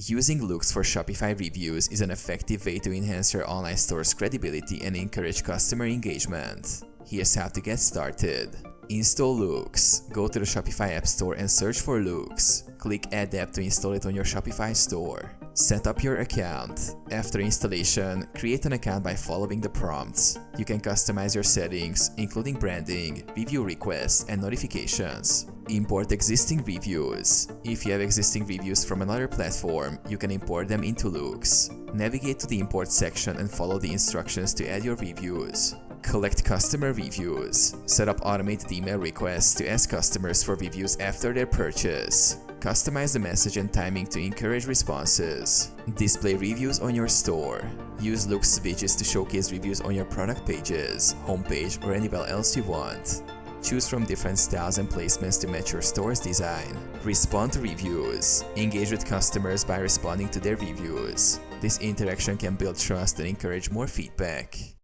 Using Loox for Shopify reviews is an effective way to enhance your online store's credibility and encourage customer engagement. Here's how to get started. Install Loox. Go to the Shopify App Store and search for Loox. Click Add App to install it on your Shopify store. Set up your account. After installation, create an account by following the prompts. You can customize your settings, including branding, review requests, and notifications. Import existing reviews. If you have existing reviews from another platform, you can import them into Loox. Navigate to the import section and follow the instructions to add your reviews. Collect customer reviews. Set up automated email requests to ask customers for reviews after their purchase. Customize the message and timing to encourage responses. Display reviews on your store. Use Loox widgets to showcase reviews on your product pages, homepage, or anywhere else you want. Choose from different styles and placements to match your store's design. Respond to reviews. Engage with customers by responding to their reviews. This interaction can build trust and encourage more feedback.